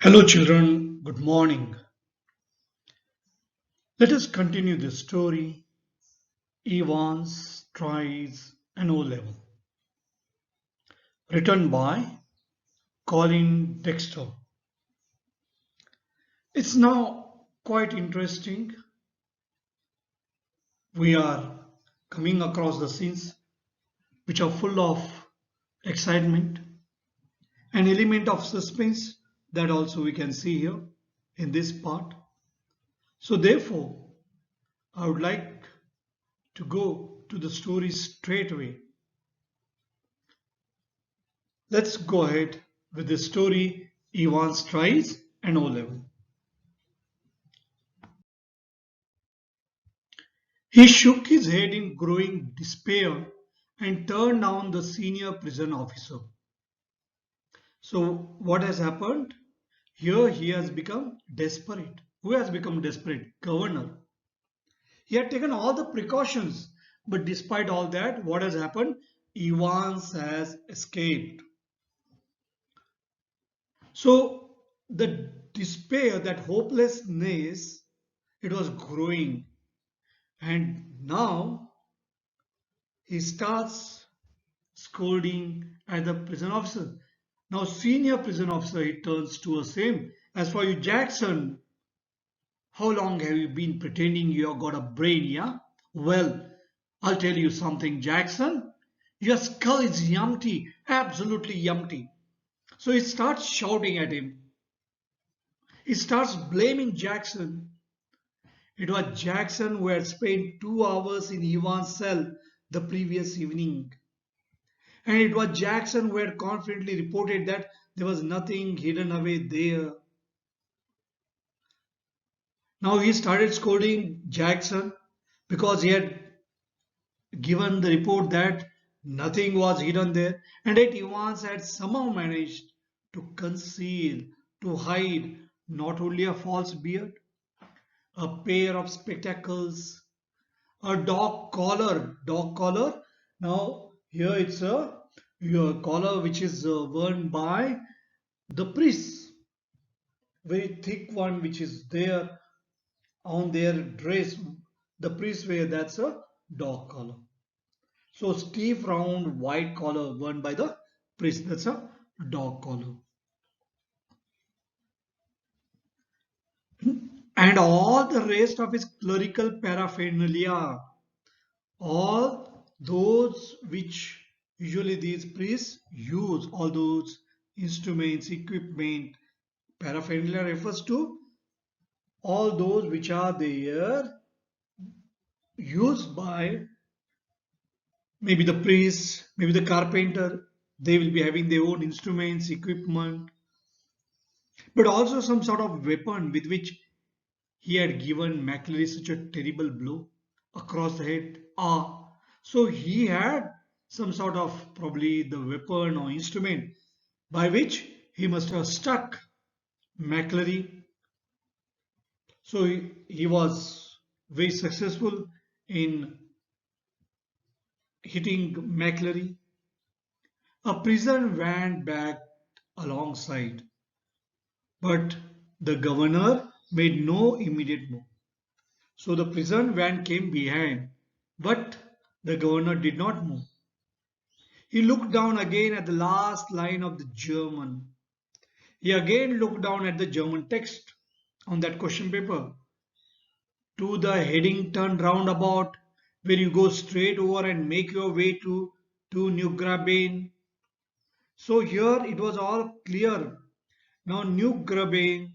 Hello, children. Good morning. Let us continue this story. Evans tries an O level, written by Colin Dexter. It's now quite interesting. We are coming across the scenes which are full of excitement, an element of suspense that also we can see here in this part. So, therefore, I would like to go to the story straight away. Let's go ahead with the story Evans tries an O level. He shook his head in growing despair and turned down the senior prison officer. So, what has happened? Here he has become desperate. Who has become desperate? Governor. He had taken all the precautions, but despite all that, what has happened? Evans has escaped. So, the despair, that hopelessness, it was growing. And now he starts scolding at the prison officer. Now, senior prison officer, he turns to us him. As for you, Jackson, how long have you been pretending you have got a brain, yeah? Well, I'll tell you something, Jackson. Your skull is empty, absolutely empty. So he starts shouting at him. He starts blaming Jackson. It was Jackson who had spent 2 hours in Ivan's cell the previous evening. And it was Jackson who had confidently reported that there was nothing hidden away there. Now he started scolding Jackson because he had given the report that nothing was hidden there, and yet Evans had somehow managed to conceal, to hide not only a false beard, a pair of spectacles, a dog collar. Dog collar. Now here it's a your collar which is worn by the priests, very thick one which is there on their dress. The priests wear, that's a dog collar. So stiff round white collar worn by the priest, that's a dog collar. And all the rest of his clerical paraphernalia, all those which usually these priests use, all those instruments, equipment, paraphernalia refers to all those which are there used by maybe the priest, maybe the carpenter. They will be having their own instruments, equipment, but also some sort of weapon with which he had given McCleary such a terrible blow across the head. So he had some sort of probably the weapon or instrument by which he must have struck McCleary. So he was very successful in hitting McCleary. A prison van backed alongside, but the governor made no immediate move. So the prison van came behind, but the governor did not move. He looked down again at the last line of the German. He again looked down at the German text on that question paper. To the Headington roundabout, where you go straight over and make your way to New Graben. So here it was all clear. Now New Graben,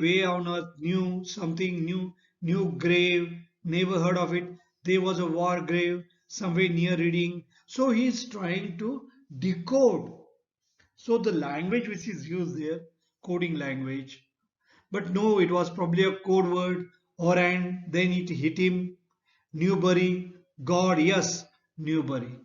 way on earth, new, something new, new grave, never heard of it. There was a war grave somewhere near Reading. So he is trying to decode. So the language which is used there, coding language. But no, it was probably a code word, or and then it hit him. Newbury, God, yes, Newbury.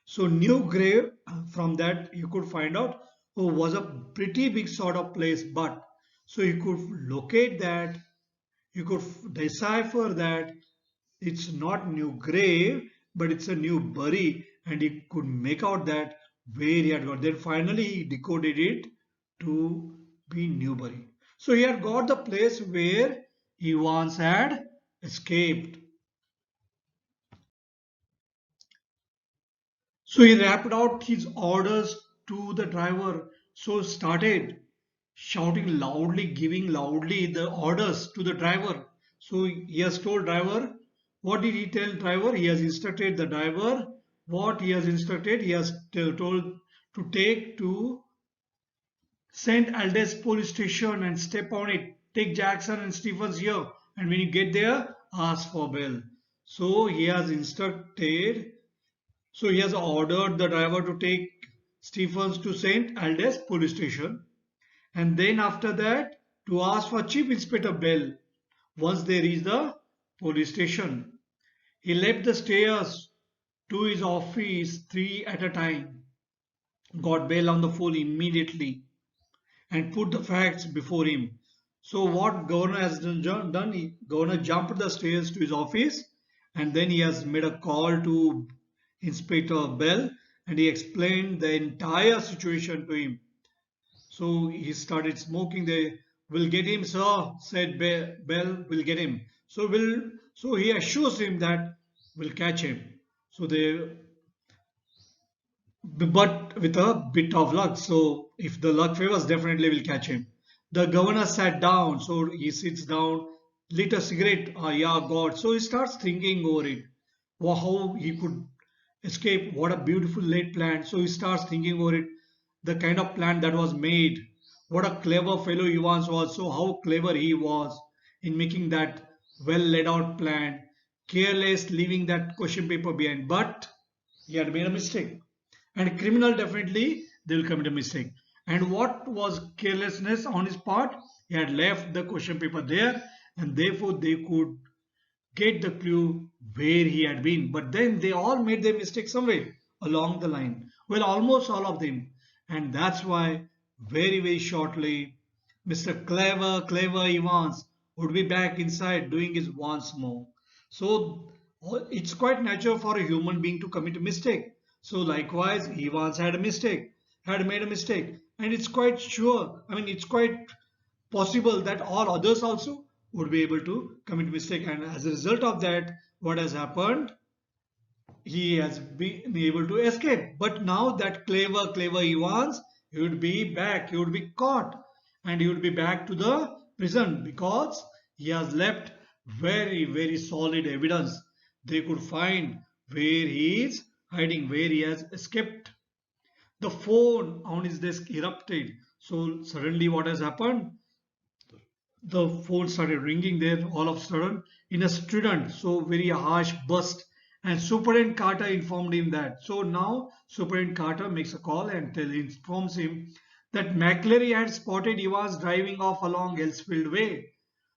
So New Grave, from that you could find out, oh, was a pretty big sort of place, but so you could locate that, you could decipher that it's not New Grave, but it's a new bury, and he could make out that where he had got. Then finally he decoded it to be Newbury. So he had got the place where he once had escaped. So he rapped out his orders to the driver. So started shouting loudly, giving loudly the orders to the driver. So he has told driver, what did he tell driver? He has instructed the driver. What he has instructed, he has told to take to St. Aldous police station and step on it. Take Jackson and Stephens here, and when you get there, ask for bail. So he has instructed. So he has ordered the driver to take Stephens to St. Aldous police station, and then after that to ask for Chief Inspector Bell once they reach the police station. He left the stairs to his office three at a time, got Bell on the phone immediately, and put the facts before him. So what governor has done, governor jumped the stairs to his office, and then he has made a call to Inspector Bell, and he explained the entire situation to him. So he started smoking. They will get him, sir, said Bell. Will get him. So he assures him that we'll catch him. So they, but with a bit of luck. So if the luck favors, definitely will catch him. The governor sat down. So he sits down, lit a cigarette. Ah, yeah, God. So he starts thinking over it. Wow, how he could escape. What a beautiful laid plan. So he starts thinking over it. The kind of plan that was made. What a clever fellow he once was. So how clever he was in making that well laid out plan. Careless, leaving that question paper behind. But he had made a mistake, and a criminal definitely they will commit a mistake. And what was carelessness on his part? He had left the question paper there, and therefore they could get the clue where he had been. But then they all made their mistake somewhere along the line, well, almost all of them. And that's why very shortly Mr. Clever Evans would be back inside doing his once more. So it's quite natural for a human being to commit a mistake. So likewise, Evans had a mistake, had made a mistake, and it's quite sure. I mean, it's quite possible that all others also would be able to commit mistake. And as a result of that, what has happened? He has been able to escape. But now that clever Evans, he would be back. He would be caught, and he would be back to the prison because he has left very solid evidence. They could find where he is hiding, where he has escaped. The phone on his desk erupted. So suddenly what has happened? The phone started ringing there all of a sudden in a strident, so very harsh burst. And Superintendent Carter informed him that. So now Superintendent Carter makes a call and informs him that McCleary had spotted Evans driving off along Elsfield Way.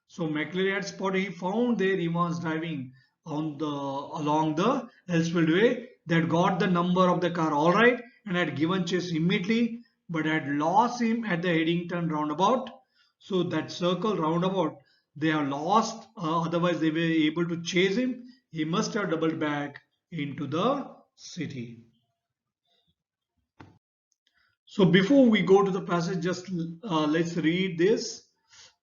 So McCleary had spotted, he found there Evans driving on the along the Elsfield Way. They had got the number of the car all right and had given chase immediately, but had lost him at the Eddington roundabout. So that circle roundabout, they are lost. Otherwise, they were able to chase him. He must have doubled back into the city. So before we go to the passage, just let's read this.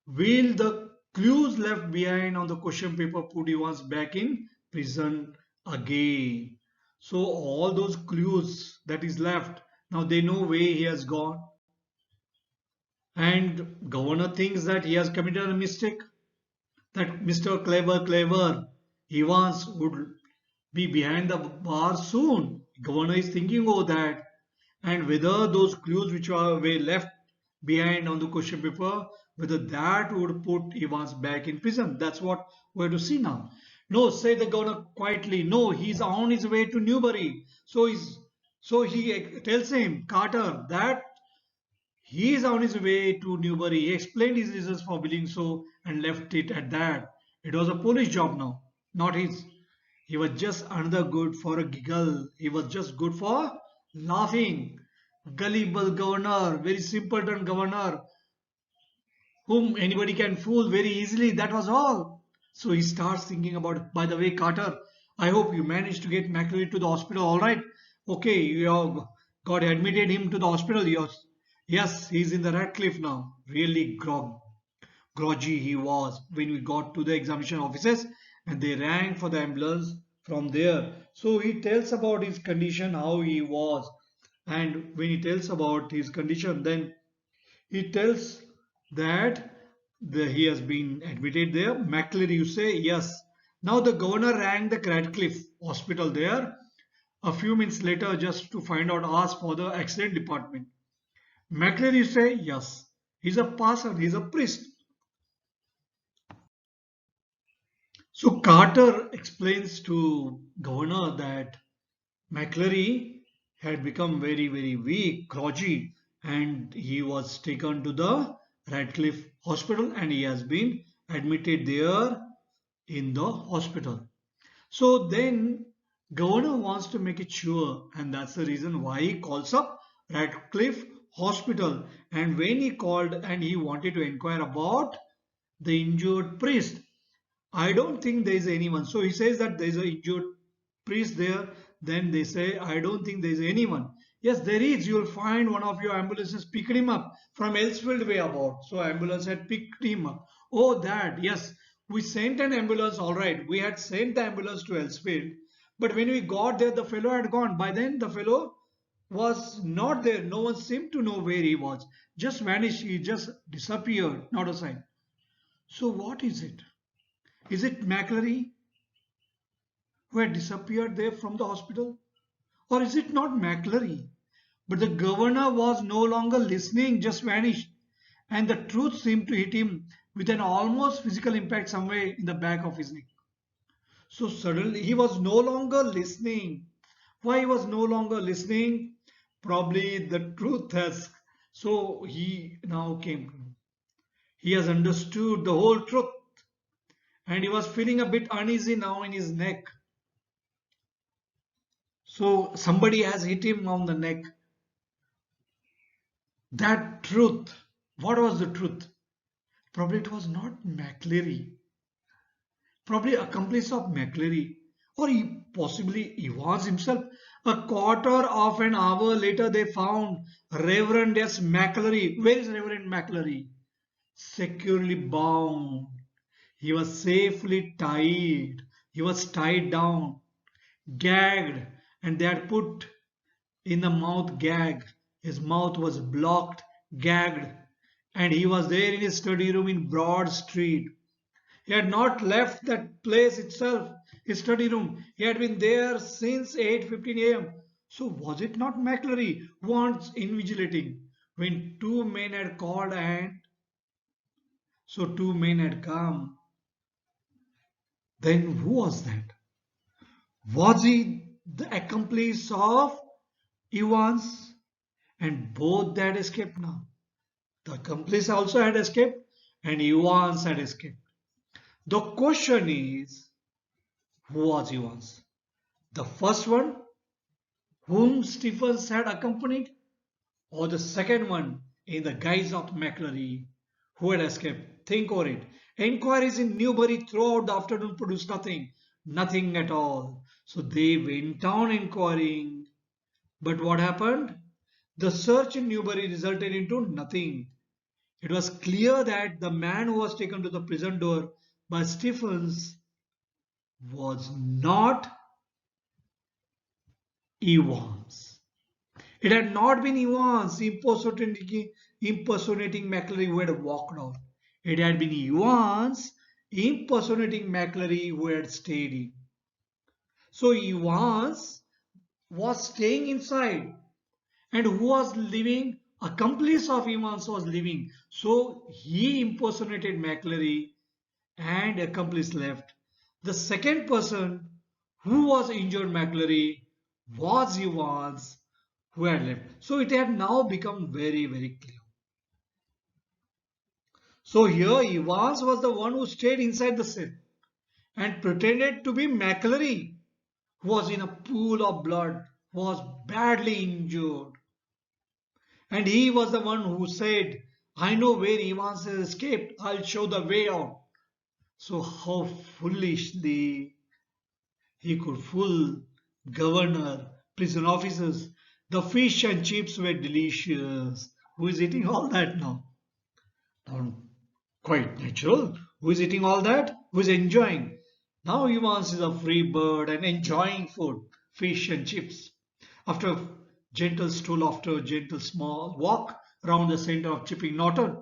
Will the clues left behind on the question paper put Evans back in prison again? So all those clues that is left, now they know where he has gone. And governor thinks that he has committed a mistake, that Mr. Clever Evans would be behind the bar soon. Governor is thinking over that, and whether those clues which were left behind on the question paper, whether that would put Evans back in prison. That's what we're to see now. No, say the governor quietly. No, he's on his way to Newbury. So he tells him, Carter, that he is on his way to Newbury. He explained his reasons for believing so and left it at that. It was a police job now, not his. He was just another good for a giggle. He was just good for laughing. Gullible governor, very simpleton governor, whom anybody can fool very easily. That was all. So he starts thinking about it. By the way, Carter, I hope you managed to get McCleary to the hospital all right. Okay, you have got admitted him to the hospital. Yes, he's in the Radcliffe now. Really groggy he was when we got to the examination offices and they rang for the ambulance from there. So he tells about his condition, how he was. And when he tells about his condition, then he tells that he has been admitted there. McCleary, you say, yes. Now the governor rang the Radcliffe hospital there a few minutes later just to find out, ask for the accident department. McCleary say, yes. He's a pastor, he's a priest. So Carter explains to governor that McCleary had become very, very weak, groggy, and he was taken to the Radcliffe Hospital and he has been admitted there in the hospital. So then governor wants to make it sure, and that's the reason why he calls up Radcliffe Hospital. And when he called and he wanted to inquire about the injured priest, I don't think there is anyone. So he says that there is an injured priest there. Then they say, I don't think there is anyone. Yes, there is. You'll find one of your ambulances picked him up from Elsfield way about. So ambulance had picked him up. Oh, that. Yes, we sent an ambulance. All right. We had sent the ambulance to Elsfield. But when we got there, the fellow had gone. By then, the fellow was not there. No one seemed to know where he was. Just vanished. He just disappeared. Not a sign. So what is it? Is it McCleary who had disappeared there from the hospital? Or is it not McCleary? But the governor was no longer listening, just vanished. And the truth seemed to hit him with an almost physical impact somewhere in the back of his neck. So suddenly he was no longer listening. Why he was no longer listening? Probably the truth has. So he now came. He has understood the whole truth. And he was feeling a bit uneasy now in his neck. So somebody has hit him on the neck. That truth. What was the truth? Probably it was not McCleary. Probably accomplice of McCleary. Or possibly he was himself. A quarter of an hour later they found Reverend S. McCleary. Where is Reverend McCleary? Securely bound. He was safely tied. He was tied down, gagged, and they had put in the mouth gag. His mouth was blocked, gagged, and he was there in his study room in Broad Street. He had not left that place itself, his study room. He had been there since 8:15 a.m. So was it not McCleary who was invigilating when two men had called and so two men had come? Then who was that? Was he the accomplice of Evans? And both they had escaped now. The accomplice also had escaped and Evans had escaped. The question is, who was Evans? The first one, whom Stephens had accompanied, or the second one in the guise of McCleary, who had escaped? Think over it. Enquiries in Newbury throughout the afternoon produced nothing, nothing at all. So they went on inquiring. But what happened? The search in Newbury resulted into nothing. It was clear that the man who was taken to the prison door by Stephens was not Evans. It had not been Evans impersonating McCleary who had walked out. It had been Evans impersonating McCleary who had stayed in. So Evans was staying inside and who was living? Accomplice of Evans was living. So he impersonated McCleary and accomplice left. The second person who was injured McCleary was Evans who had left. So it had now become very, very clear. So here Evans was the one who stayed inside the cell and pretended to be McCleary, who was in a pool of blood, was badly injured. And he was the one who said, I know where Evans has escaped, I'll show the way out. So how foolishly he could fool governor, prison officers. The fish and chips were delicious. Who is eating all that now? Now, quite natural. Who is eating all that? Who is enjoying? Now Evans is a free bird and enjoying food, fish and chips. After a gentle stroll, after a gentle small walk around the center of Chipping Norton,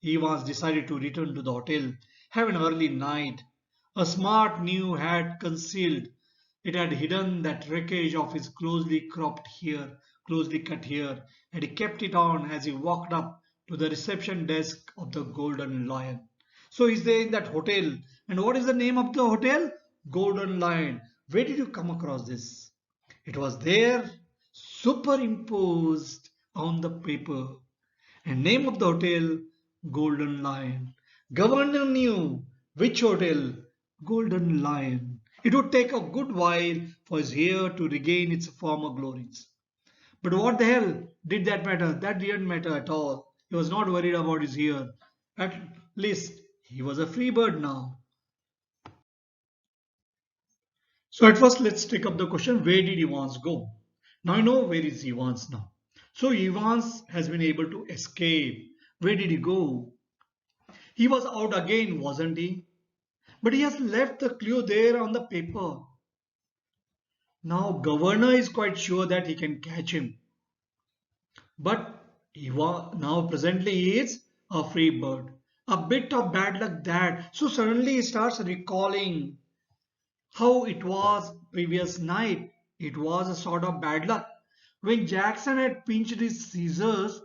Evans decided to return to the hotel, have an early night. A smart new hat concealed. It had hidden that wreckage of his closely cropped hair, closely cut hair, and he kept it on as he walked up to the reception desk of the Golden Lion. So he's there in that hotel. And what is the name of the hotel? Golden Lion. Where did you come across this? It was there, superimposed on the paper. And name of the hotel, Golden Lion. Governor knew which hotel, Golden Lion. It would take a good while for his hair to regain its former glories. But what the hell did that matter? That didn't matter at all. He was not worried about his hair. At least he was a free bird now. So at first let's take up the question, where did Evans go? Now I know where is Evans now. So Evans has been able to escape. Where did he go? He was out again, wasn't he? But he has left the clue there on the paper. Now governor is quite sure that he can catch him. But now presently he is a free bird. A bit of bad luck that. So suddenly he starts recalling how it was previous night. It was a sort of bad luck. When Jackson had pinched his scissors,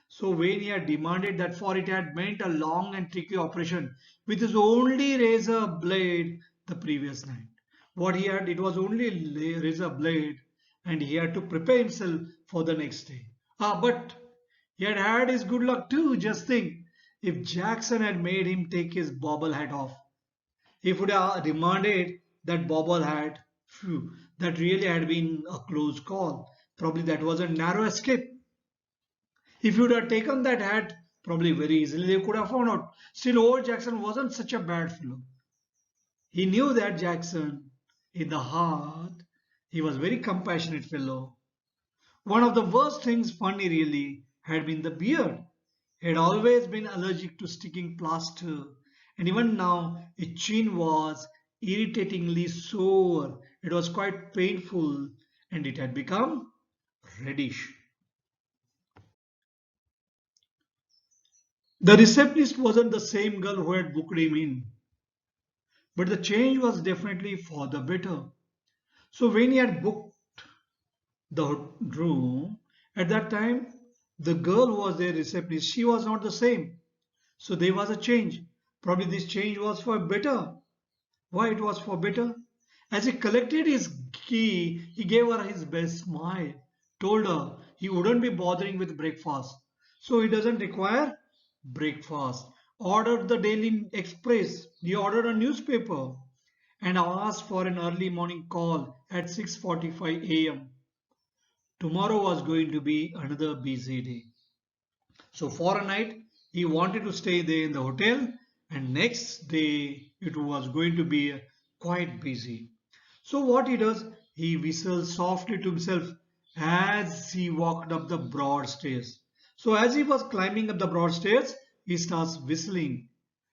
so when he had demanded that for it had meant a long and tricky operation with his only razor blade the previous night. What he had, it was only razor blade and he had to prepare himself for the next day. But he had had his good luck too. Just think, if Jackson had made him take his bobble hat off, he would have demanded that bobble hat. Phew, that really had been a close call. Probably that was a narrow escape. If you would have taken that hat, probably very easily they could have found out. Still, old Jackson wasn't such a bad fellow. He knew that Jackson, in the heart, he was a very compassionate fellow. One of the worst things funny really had been the beard. He had always been allergic to sticking plaster, and even now his chin was irritatingly sore. It was quite painful, and it had become reddish. The receptionist wasn't the same girl who had booked him in, but the change was definitely for the better. So when he had booked the room, at that time, the girl who was their receptionist, she was not the same. So there was a change. Probably this change was for better. Why it was for better? As he collected his key, he gave her his best smile, told her he wouldn't be bothering with breakfast. So he doesn't require breakfast. Ordered the Daily Express. He ordered a newspaper and asked for an early morning call at 6:45 a.m. Tomorrow was going to be another busy day. So for a night, he wanted to stay there in the hotel, and next day it was going to be quite busy. So what he does, he whistles softly to himself as he walked up the broad stairs. So as he was climbing up the broad stairs, he starts whistling.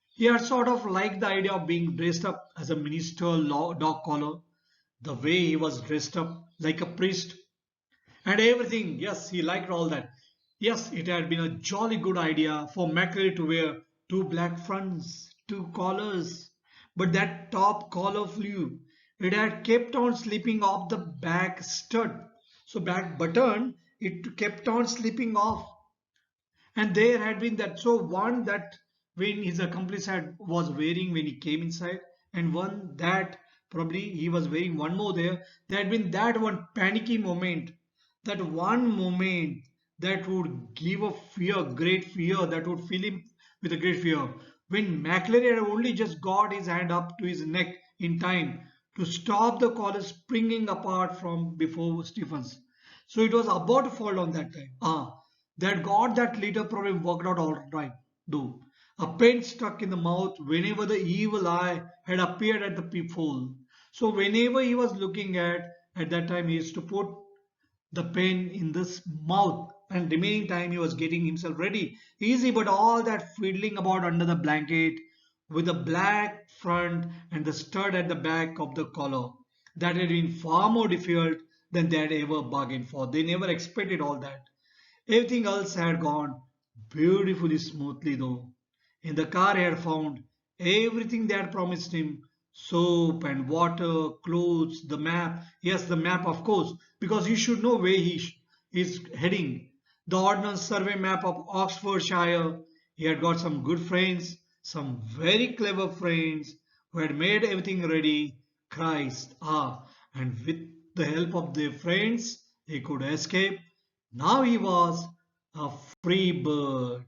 He had sort of liked the idea of being dressed up as a minister dog collar, the way he was dressed up like a priest and everything. Yes, he liked all that. Yes, it had been a jolly good idea for McCreary to wear two black fronts, two collars. But that top collar flew. It had kept on slipping off the back stud. So back button, it kept on slipping off. And there had been that so one that when his accomplice had was wearing when he came inside, and one that probably he was wearing one more there. There had been that one panicky moment, that one moment that would give a fear, great fear, that would fill him with a great fear. When McLaren had only just got his hand up to his neck in time to stop the collar springing apart from before Stephens. So it was about to fall down that time. That got that later problem worked out all right, though. A pen stuck in the mouth whenever the evil eye had appeared at the peephole. So whenever he was looking at that time, he used to put the pen in this mouth and remaining time he was getting himself ready. Easy, but all that fiddling about under the blanket with the black front and the stud at the back of the collar. That had been far more difficult than they had ever bargained for. They never expected all that. Everything else had gone beautifully smoothly though. In the car he had found everything they had promised him: soap and water, clothes, the map. Yes, the map, of course, because he should know where is heading. The Ordnance Survey map of Oxfordshire. He had got some good friends, some very clever friends who had made everything ready. Christ, and with the help of their friends, he could escape. Now he was a free bird.